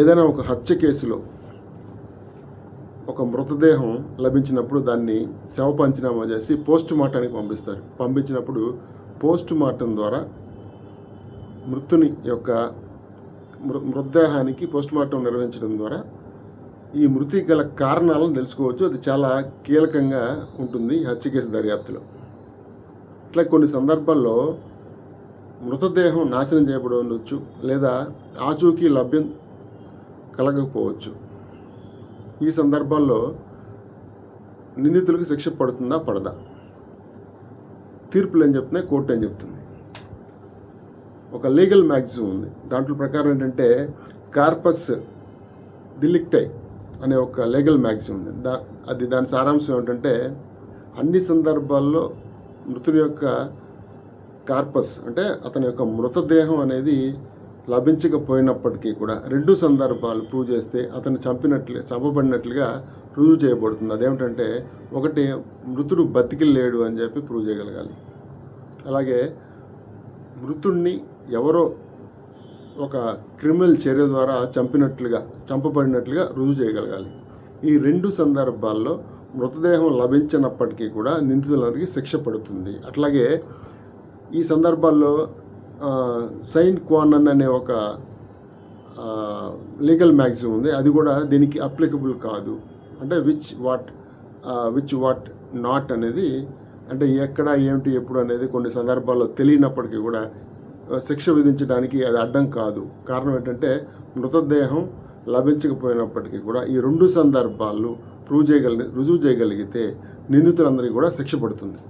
ఏదైనా ఒక హత్య కేసులో ఒక మృతదేహం లభించినప్పుడు దాన్ని శవ పంచనామా చేసి పోస్ట్ మార్టానికి పంపిస్తారు. పంపించినప్పుడు పోస్ట్ మార్టం ద్వారా మృతుని యొక్క మృతదేహానికి పోస్ట్ మార్టం నిర్వహించడం ద్వారా ఈ మృతి గల కారణాలను తెలుసుకోవచ్చు. అది చాలా కీలకంగా ఉంటుంది హత్య కేసు దర్యాప్తులో. అట్లా కొన్ని సందర్భాల్లో మృతదేహం నాశనం చేయబడి ఉండొచ్చు, లేదా ఆచూకీ లభ్యం కలగకపోవచ్చు. ఈ సందర్భాల్లో నిందితులకు శిక్ష పడుతుందా పడదా? తీర్పులు ఏం చెప్తున్నాయి, కోర్టు ఏం చెప్తుంది? ఒక లీగల్ మ్యాగజైన్ ఉంది. దాంట్లో ప్రకారం ఏంటంటే కార్పస్ డిలిక్టై అనే ఒక లీగల్ మ్యాగజైన్ ఉంది. దాని సారాంశం ఏమిటంటే అన్ని సందర్భాల్లో మృతుని యొక్క కార్పస్ అంటే అతని యొక్క మృతదేహం అనేది లభించకపోయినప్పటికీ కూడా రెండు సందర్భాలు ప్రూవ్ చేస్తే అతను చంపబడినట్లుగా రుజువు చేయబడుతుంది. అదేమిటంటే ఒకటి, మృతుడు బతికి లేడు అని చెప్పి ప్రూవ్ చేయగలగాలి. అలాగే మృతుడిని ఎవరో ఒక క్రిమినల్ చర్య ద్వారా చంపబడినట్లుగా రుజువు చేయగలగాలి. ఈ రెండు సందర్భాల్లో మృతదేహం లభించినప్పటికీ కూడా నిందితులందరికీ శిక్ష పడుతుంది. అట్లాగే ఈ సందర్భాల్లో సైన్ క్వానన్ అనే ఒక లీగల్ మ్యాగజైన్ ఉంది. అది కూడా దీనికి అప్లికబుల్ కాదు. అంటే విచ్ వాట్ నాట్ అనేది, అంటే ఎక్కడ ఏమిటి ఎప్పుడు అనేది కొన్ని సందర్భాల్లో తెలియనప్పటికీ కూడా శిక్ష విధించడానికి అది అడ్డం కాదు. కారణం ఏంటంటే మృతదేహం లభించకపోయినప్పటికీ కూడా ఈ రెండు సందర్భాలు రుజువు చేయగలిగితే నిందితులందరికీ కూడా శిక్ష పడుతుంది.